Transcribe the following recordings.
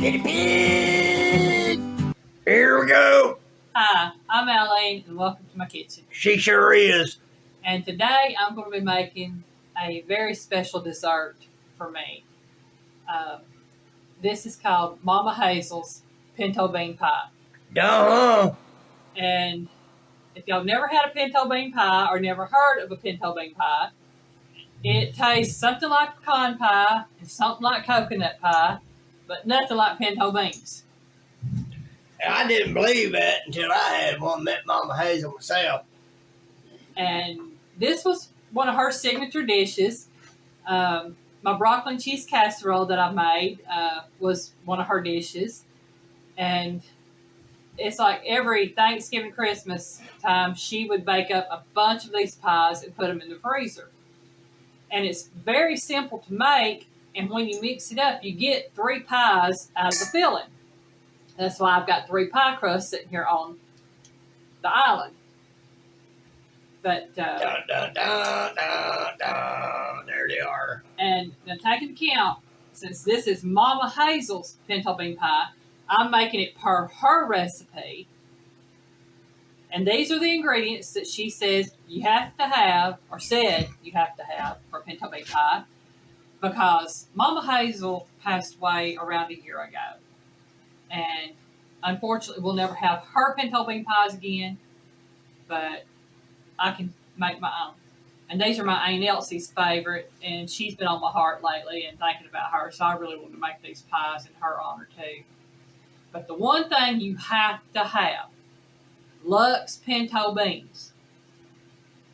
Guinea pig! Here we go. Hi, I'm Alyne and welcome to my kitchen. She sure is. And today I'm going to be making a very special dessert for me. This is called Mama Hazel's Pinto Bean Pie. Duh. And if y'all never had a pinto bean pie or never heard of a pinto bean pie, it tastes something like pecan pie and something like coconut pie, but nothing like pinto beans. I didn't believe that until I had one, met Mama Hazel myself. And this was one of her signature dishes. My broccoli and cheese casserole that I made was one of her dishes. And it's like every Thanksgiving, Christmas time, she would bake up a bunch of these pies and put them in the freezer. And it's very simple to make. And when you mix it up, you get 3 pies out of the filling. That's why I've got 3 pie crusts sitting here on the island. But Dun, dun, dun, dun, dun. There they are. And now take into account, since this is Mama Hazel's pinto bean pie, I'm making it per her recipe. And these are the ingredients that she says you have to have, or said you have to have for pinto bean pie, because Mama Hazel passed away around a year ago. And unfortunately, we'll never have her pinto bean pies again, but I can make my own. And these are my Aunt Elsie's favorite, and she's been on my heart lately and thinking about her, so I really want to make these pies in her honor too. But the one thing you have to have, Luxe pinto beans.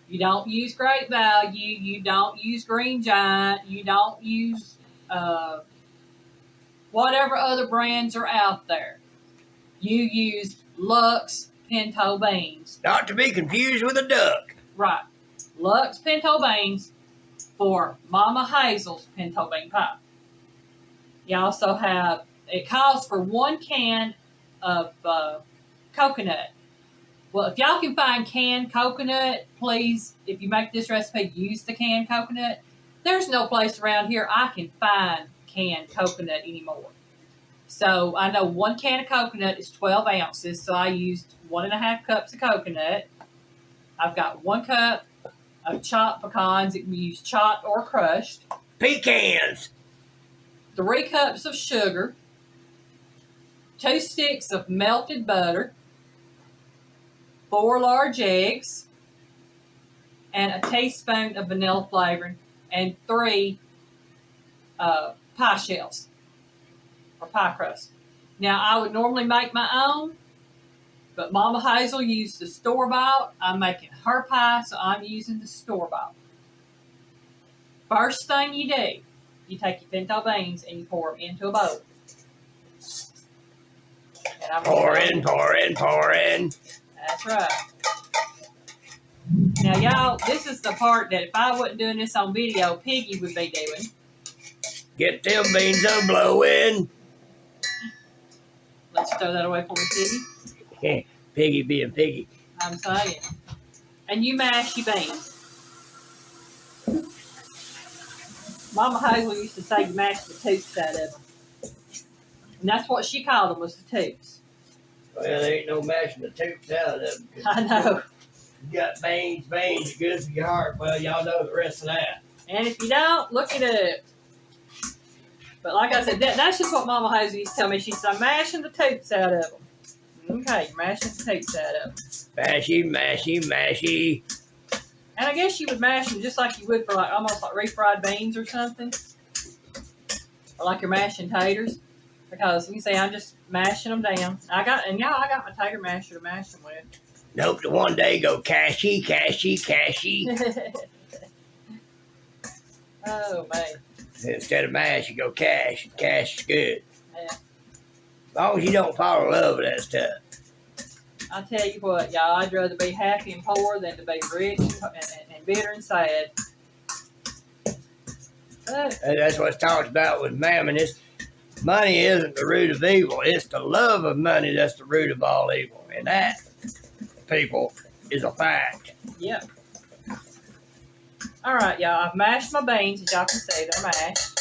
You don't use Great Value, you don't use Green Giant, you don't use whatever other brands are out there. You use Luxe pinto beans. Not to be confused with a duck. Right. Luxe pinto beans for Mama Hazel's pinto bean pie. You also have, it calls for 1 can of coconut. Well, if y'all can find canned coconut, please, if you make this recipe, use the canned coconut. There's no place around here I can find canned coconut anymore. So I know 1 can of coconut is 12 ounces, so I used 1.5 cups of coconut. I've got 1 cup of chopped pecans. You can use chopped or crushed. Pecans. 3 cups of sugar. 2 sticks of melted butter. 4 large eggs. And a teaspoon of vanilla flavoring. And 3 pie shells. Or pie crust. Now, I would normally make my own, but Mama Hazel used the store-bought. I'm making her pie, so I'm using the store-bought. First thing you do, you take your pinto beans and you pour them into a bowl. And I'm Pour in, pour in, pour in. That's right. Now, y'all, this is the part that if I wasn't doing this on video, Piggy would be doing. Get them beans a-blowing. Let's throw that away for me, Piggy. Piggy being piggy. I'm saying. And you mash your beans. Mama Hazel used to say you mash the toots out of them. And that's what she called them, was the toots. Well, there ain't no mashing the toots out of them. I know. You got veins, good for your heart. Well, y'all know the rest of that. And if you don't, look it up. But like I said, that's just what Mama Hazel used to tell me. She said, I'm mashing the toots out of them. Okay, you're mashing the toots out of them. Mashy, mashy, mashy. And I guess you would mash them just like you would for like almost like refried beans or something. Or like you're mashing taters. Because you say I'm just mashing them down. I got my tater masher to mash them with. Nope, to one day go cashy, cashy, cashy. Oh man. Instead of mash, you go cash. Cash is good. Yeah. As long as you don't fall in love with that stuff. I tell you what, y'all, I'd rather be happy and poor than to be rich and bitter and sad. And that's what's talked about with mammon. Money isn't the root of evil. It's the love of money that's the root of all evil. And that, people, is a fact. Yep. All right, y'all. I've mashed my beans, as y'all can see. They're mashed.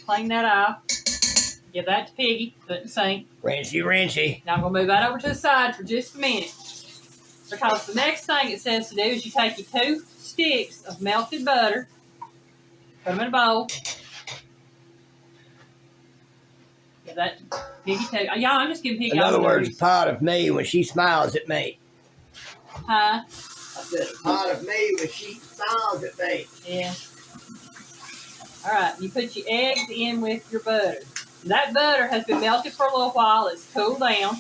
clean that off. Give that to Piggy. Put it in the sink. Rinsey, rinsey. Now I'm going to move that over to the side for just a minute. Because the next thing it says to do is you take your 2 sticks of melted butter, put them in a bowl. Give that to Piggy too. Y'all, I'm just giving Piggy. In other words, a part of me when she smiles at me. Huh? I said a part of me when she smiles at me. Yeah. All right, you put your eggs in with your butter. That butter has been melted for a little while. It's cooled down.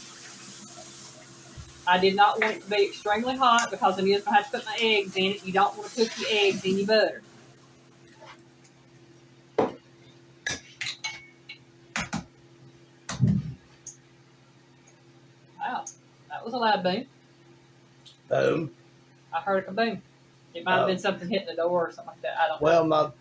I did not want it to be extremely hot because I'm just going to have to put my eggs in it. You don't want to cook your eggs in your butter. Wow, that was a loud boom. Boom. I heard a kaboom. It might have been something hitting the door or something like that. I don't know. Well, my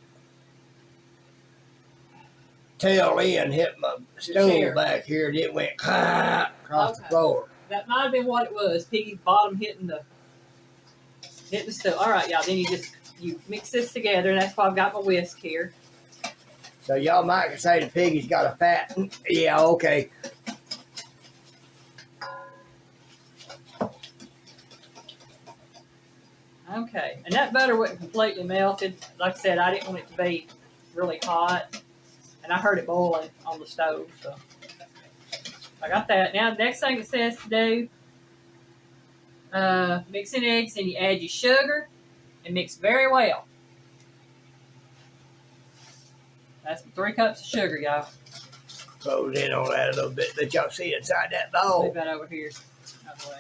tail end hit my stool back here and it went across the floor. That might have been what it was. Piggy's bottom hitting the stool. All right, y'all. Then you mix this together, and that's why I've got my whisk here. So y'all might say the Piggy's got a fat. Yeah, okay. Okay, and that butter wasn't completely melted. Like I said, I didn't want it to be really hot, and I heard it boiling on the stove, so I got that. Now, the next thing it says to do, mix in eggs, and you add your sugar, and mix very well. That's 3 cups of sugar, y'all. Close in on that a little bit. Let y'all see inside that bowl. Move that over here. Out of the way.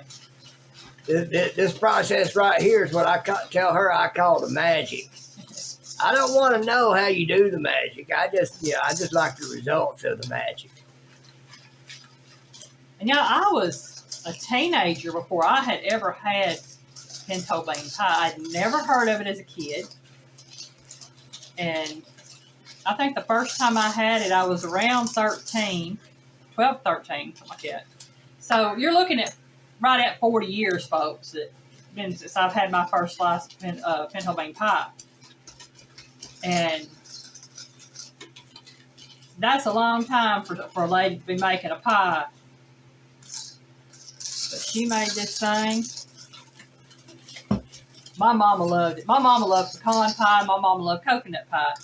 This process right here is what I tell her I call the magic. I don't want to know how you do the magic. I just like the results of the magic. And I was a teenager before I had ever had pinto bean pie. I'd never heard of it as a kid. And I think the first time I had it, I was around 12, 13, something like that. So you're looking at right at 40 years, folks, since I've had my first slice of pinto bean pie. And that's a long time for a lady to be making a pie. But she made this thing. My mama loved it. My mama loved pecan pie. My mama loved coconut pie.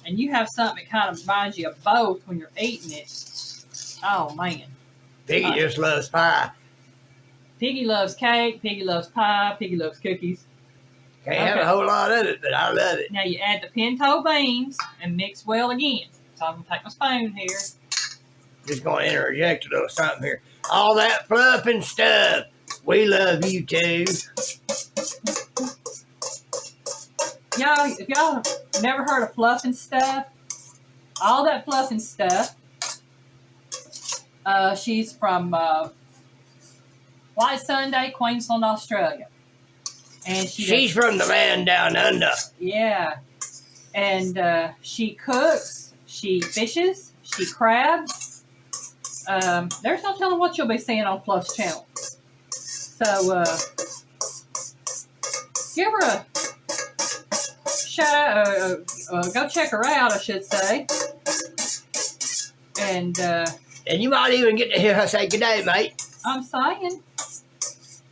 And you have something that kind of reminds you of both when you're eating it. Oh, man. Piggy just loves pie. Piggy loves cake. Piggy loves pie. Piggy loves cookies. Can't have a whole lot of it, but I love it. Now you add the pinto beans and mix well again. So I'm going to take my spoon here. Just going to interject a little something here. All that fluffing stuff. We love you too. Y'all, if y'all have never heard of fluffing stuff, all that fluffing stuff, she's from White Sunday, Queensland, Australia. And she's from the land down under. Yeah. And she cooks, she fishes, she crabs. There's no telling what you'll be seeing on Fluff's channel. So, give her a shout out, go check her out, I should say. And you might even get to hear her say good day, mate. I'm saying.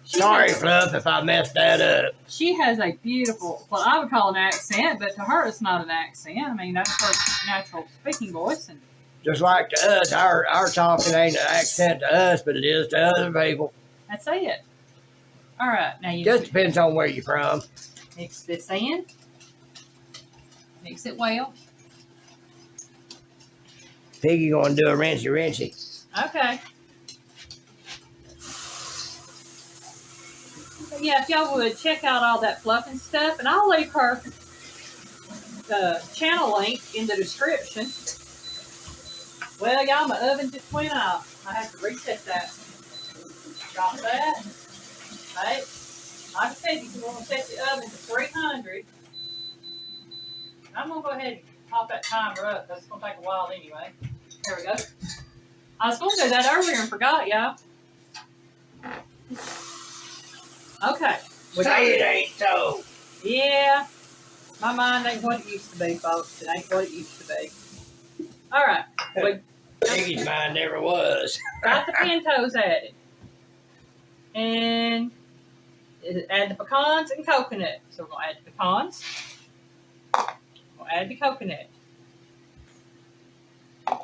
Sorry, Fluff, if I messed that up. She has a beautiful, well, I would call an accent, but to her it's not an accent. I mean, that's her natural speaking voice. And just like to us, our talking ain't an accent to us, but it is to other people. That's it. All right, now you just depends on where you're from. Mix this in. Mix it well. Piggy gonna do a rinsey. Okay. But yeah, if y'all would check out all that fluffing stuff, and I'll leave her channel link in the description. Well, y'all, my oven just went off. I have to reset that. Drop that. Right. Like I said, you want to set the oven to 300. I'm going to go ahead and pop that timer up. That's going to take a while anyway. There we go. I was going to do that earlier and forgot, y'all. Okay. Say it ain't so. Yeah. My mind ain't what it used to be, folks. It ain't what it used to be. All right. We Piggy's mine never was. got the pintos added. And add the pecans and coconut. So we're going to add the pecans. We'll add the coconut.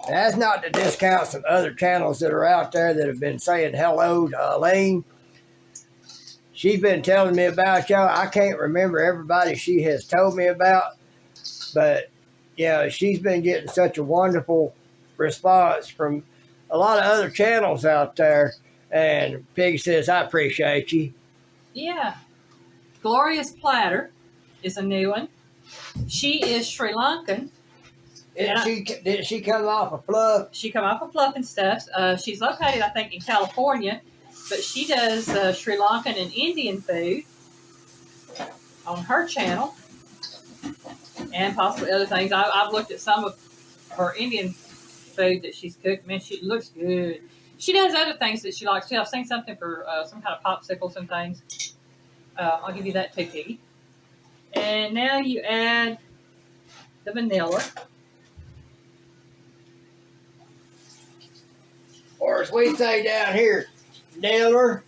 That's not to discount some other channels that are out there that have been saying hello to Alyne. She's been telling me about y'all. I can't remember everybody she has told me about, but yeah, she's been getting such a wonderful response from a lot of other channels out there. And Pig says, I appreciate you. Yeah. Glorious Platter is a new one. She is Sri Lankan. Did she come off of Fluff? She come off of Fluffing stuff. She's located, I think, in California, but she does Sri Lankan and Indian food on her channel, and possibly other things. I've looked at some of her Indian food that she's cooked. Man, she looks good. She does other things that she likes too. I've seen something for some kind of popsicles and things. I'll give you that too, Piggy. And now you add the vanilla. Or as we say down here, Niller.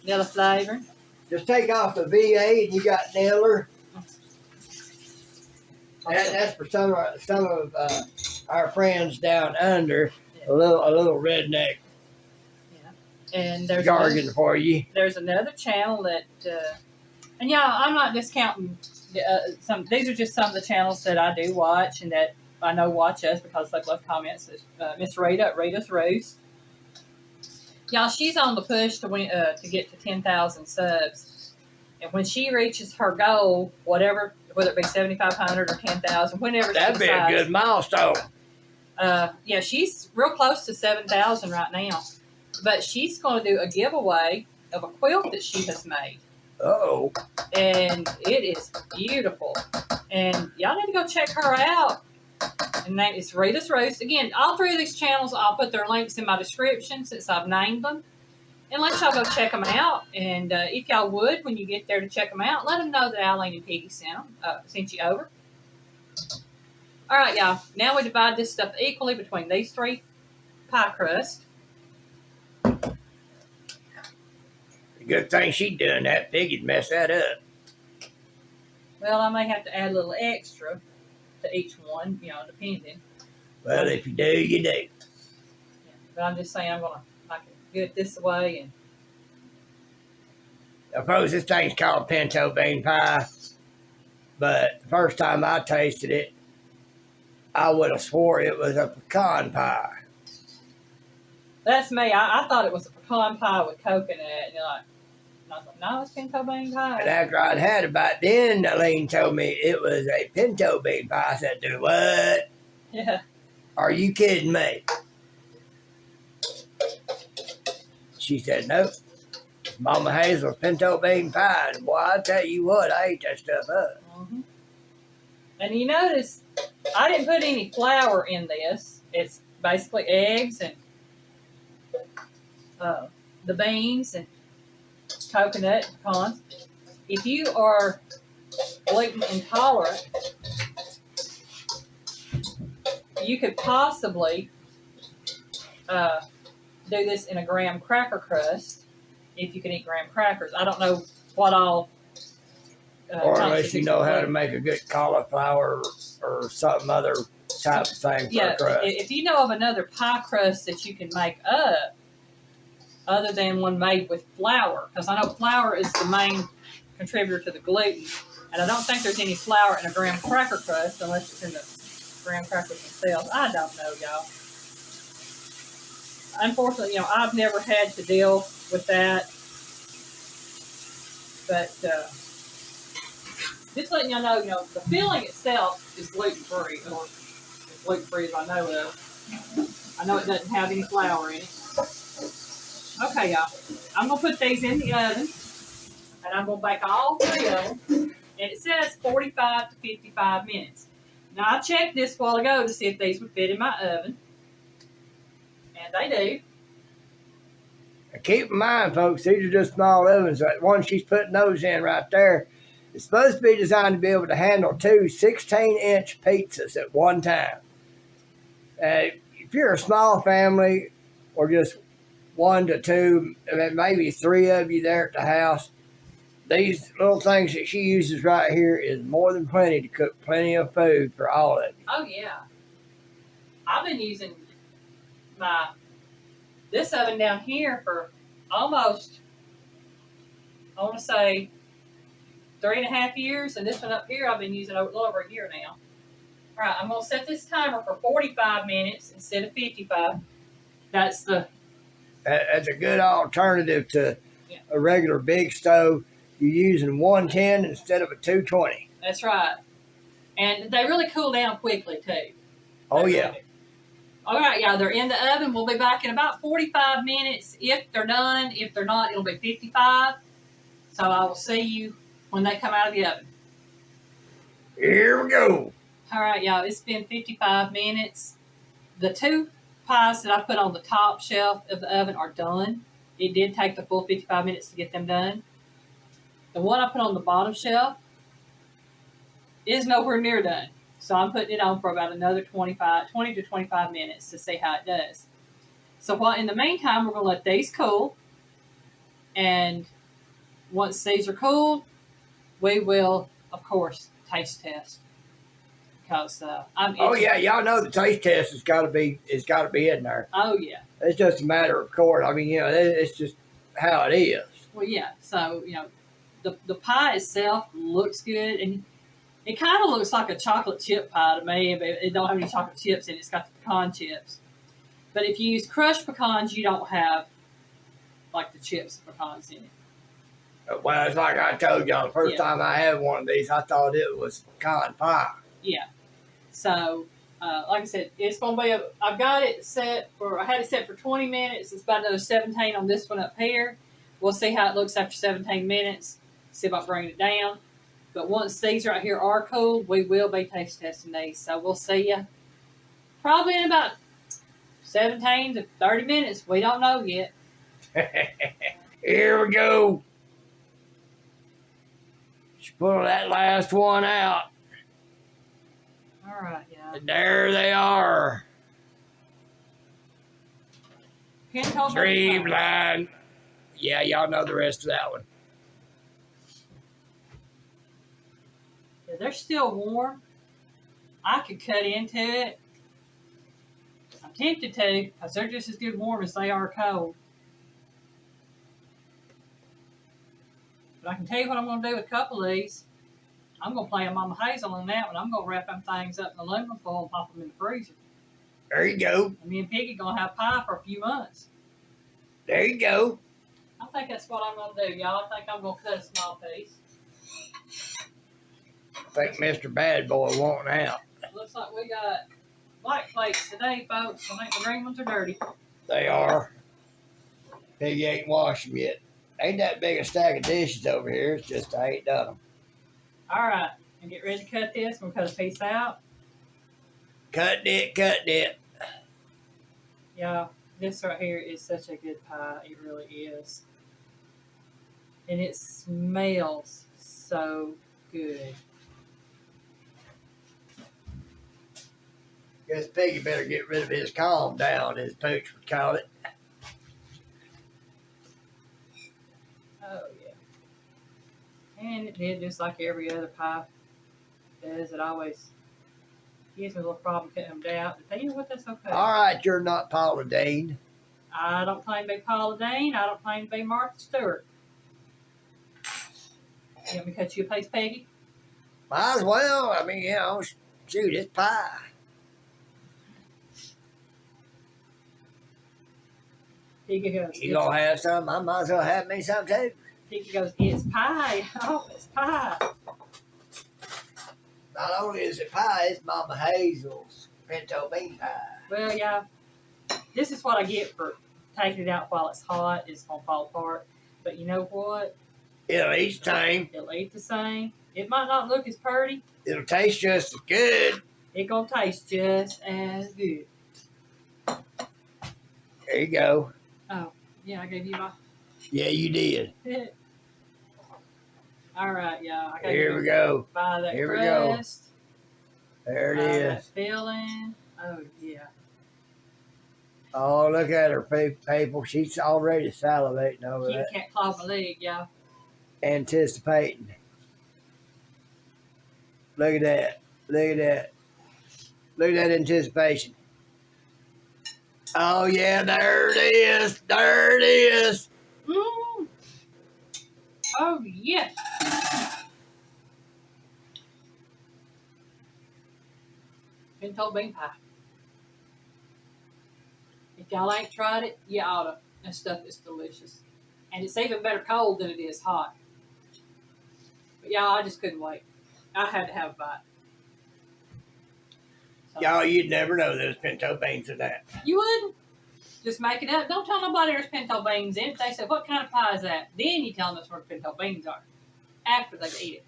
Vanilla flavor. Just take off the VA and you got Niller. That's for some of our friends down under. A little redneck. Yeah. And there's jargon for you. There's another channel that, and yeah, I'm not discounting some. These are just some of the channels that I do watch and that I know watch us because they've left comments. Miss Rita at Rita's Roost. Y'all, she's on the push to get to 10,000 subs, and when she reaches her goal, whatever, whether it be 7,500 or 10,000, whenever that'd be a good milestone. Yeah, she's real close to 7,000 right now, but she's going to do a giveaway of a quilt that she has made. Oh, and it is beautiful, and y'all need to go check her out. And name is Rita's Roast. Again, all three of these channels, I'll put their links in my description since I've named them. And let y'all go check them out. And if y'all would, when you get there to check them out, let them know that Alyne and Piggy sent you over. All right, y'all. Now we divide this stuff equally between these three pie crusts. Good thing she's doing that. Piggy'd mess that up. Well, I may have to add a little extra to each one, you know, depending. Well, if you do, you do. Yeah, but I'm just saying I can do it this way. And I suppose this thing's called pinto bean pie, but the first time I tasted it, I would have swore it was a pecan pie. That's me. I thought it was a pecan pie with coconut, and I was like, no, it's pinto bean pie. And after I'd had it back then, Alyne told me it was a pinto bean pie. I said, do what? Yeah. Are you kidding me? She said, nope. Mama Hazel's pinto bean pie. And boy, I tell you what, I ate that stuff up. Mm-hmm. And you notice, I didn't put any flour in this. It's basically eggs and the beans and coconut, pecans. If you are gluten intolerant, you could possibly do this in a graham cracker crust if you can eat graham crackers. I don't know what all. Or unless you know how to make a good cauliflower or some other type of thing for a crust. If you know of another pie crust that you can make up, other than one made with flour, because I know flour is the main contributor to the gluten, and I don't think there's any flour in a graham cracker crust unless it's in the graham crackers themselves. I don't know, y'all. Unfortunately, you know, I've never had to deal with that, but just letting y'all know, you know, the filling itself is gluten-free, or as gluten-free as I know of. I know it doesn't have any flour in it. Okay, y'all. I'm going to put these in the oven, and I'm going to bake all three of them, and it says 45 to 55 minutes. Now, I checked this a while ago to see if these would fit in my oven, and they do. Now keep in mind, folks, these are just small ovens. That one she's putting those in right there, it's supposed to be designed to be able to handle two 16-inch pizzas at one time. If you're a small family or just 1 to 2, maybe 3 of you there at the house, these little things that she uses right here is more than plenty to cook plenty of food for all of you. Oh yeah. I've been using this oven down here for almost, I want to say, 3.5 years, and this one up here I've been using a little over a year now. All right, I'm going to set this timer for 45 minutes instead of 55. That's a good alternative to a regular big stove. You're using 110 instead of a 220. That's right. And they really cool down quickly, too. Oh, yeah. All right, y'all, they're in the oven. We'll be back in about 45 minutes if they're done. If they're not, it'll be 55. So I will see you when they come out of the oven. Here we go. All right, y'all, it's been 55 minutes. The 2 pies that I put on the top shelf of the oven are done. It did take the full 55 minutes to get them done. The one I put on the bottom shelf is nowhere near done. So I'm putting it on for about another 20 to 25 minutes to see how it does. So while in the meantime, we're going to let these cool. And once these are cooled, we will, of course, taste test. Because yeah, y'all know the taste test has got to be in there. Oh yeah, it's just a matter of course. I mean, it's just how it is. Well, yeah. So the pie itself looks good, and it kind of looks like a chocolate chip pie to me, but it don't have any chocolate chips in it. It's got the pecan chips. But if you use crushed pecans, you don't have like the chips of pecans in it. Well, it's like I told y'all the first time I had one of these, I thought it was pecan pie. Yeah. So, like I said, it's going to be I've got it set I had it set for 20 minutes. It's about another 17 on this one up here. We'll see how it looks after 17 minutes. See about bringing it down. But once these right here are cooled, we will be taste testing these. So we'll see you probably in about 17 to 30 minutes. We don't know yet. Here we go. Just pull that last one out. All right, yeah. And there they are. Pinto Streamline. Yeah, y'all know the rest of that one. Yeah, they're still warm. I could cut into it. I'm tempted to, because they're just as good warm as they are cold. But I can tell you what I'm going to do with a couple of these. I'm going to play a Mama Hazel on that one. I'm going to wrap them things up in aluminum foil and pop them in the freezer. There you go. And me and Piggy going to have pie for a few months. There you go. I think that's what I'm going to do, y'all. I think I'm going to cut a small piece. I think Mr. Bad Boy wanting out. Looks like we got white plates today, folks. I think the green ones are dirty. They are. Piggy ain't washed them yet. Ain't that big a stack of dishes over here. It's just I ain't done them. All right. And get ready to cut this. We'll cut a piece out. Cut it. Yeah, this right here is such a good pie. It really is. And it smells so good. Guess Piggy better get rid of his calm down, as Pooch would call it. Oh, yeah. And it did just like every other pie does. It always gives me a little problem cutting them down. But you know what? That's okay. All right, you're not Paula Dane. I don't claim to be Paula Dane. I don't claim to be Martha Stewart. You want me to cut you a piece, Peggy? Might as well. I mean, shoot, it's pie. Piggy goes, You gonna have some? I might as well have me some too. Piggy goes, it's pie. Oh, it's pie. Not only is it pie, it's Mama Hazel's Pinto Bean Pie. Well, yeah, this is what I get for taking it out while it's hot. It's going to fall apart. But you know what? It'll eat the same. It'll eat the same. It might not look as pretty. It'll taste just as good. It's going to taste just as good. There you go. Oh, yeah, I gave you my... Yeah, you did. All right, y'all. Here we go. Buy that Here crust. we go. There it Buy is. that filling. Oh, yeah. Oh, look at her, people. She's already salivating over You that. can't claw my leg, y'all. Anticipating. Look at that. Look at that. Look at that anticipation. Oh, yeah, there it is. There it is. Mm. Oh, yes. Pinto bean pie. If y'all ain't tried it, you oughta. That stuff is delicious. And it's even better cold than it is hot. But y'all, I just couldn't wait. I had to have a bite. So, Y'all, you'd never know there's pinto beans in that. you wouldn't? Just make it up. Don't tell nobody there's pinto beans in it. They say, what kind of pie is that? Then you tell them that's where pinto beans are. After they eat it.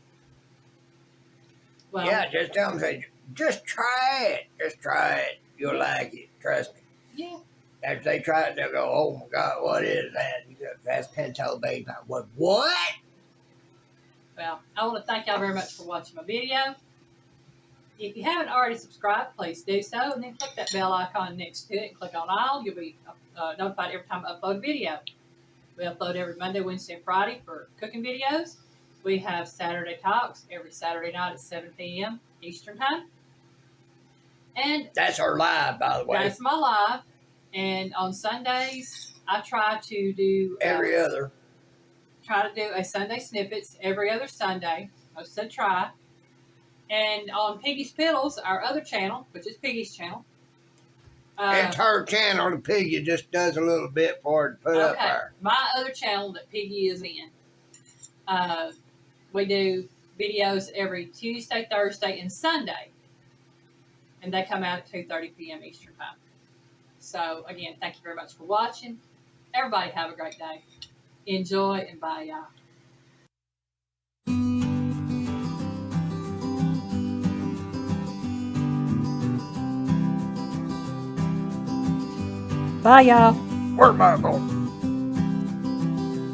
Well, Yeah, just tell them, say, just try it. Just try it. You'll like it. Trust me. yeah. After they try it, they'll go, oh my God, what is that? You go, that's pinto bean pie. What? Well, I want to thank y'all very much for watching my video. If you haven't already subscribed, please do so. And then click that bell icon next to it and click on all. You'll be notified every time I upload a video. We upload every Monday, Wednesday, and Friday for cooking videos. We have Saturday Talks every Saturday night at 7 p.m. Eastern Time. And That's our live, by the way. that's my live. And on Sundays, I try to do Every other. Try to do a Sunday snippets every other Sunday. I said try. And on Piggy's Piddles, our other channel, which is Piggy's channel. It's her channel. The piggy just does a little bit for it to put up there. My other channel that Piggy is in. We do videos every Tuesday, Thursday, and Sunday. And they come out at 2:30 p.m. Eastern Time. So, again, thank you very much for watching. Everybody have a great day. Enjoy and bye, y'all. Bye, y'all. Where am I going?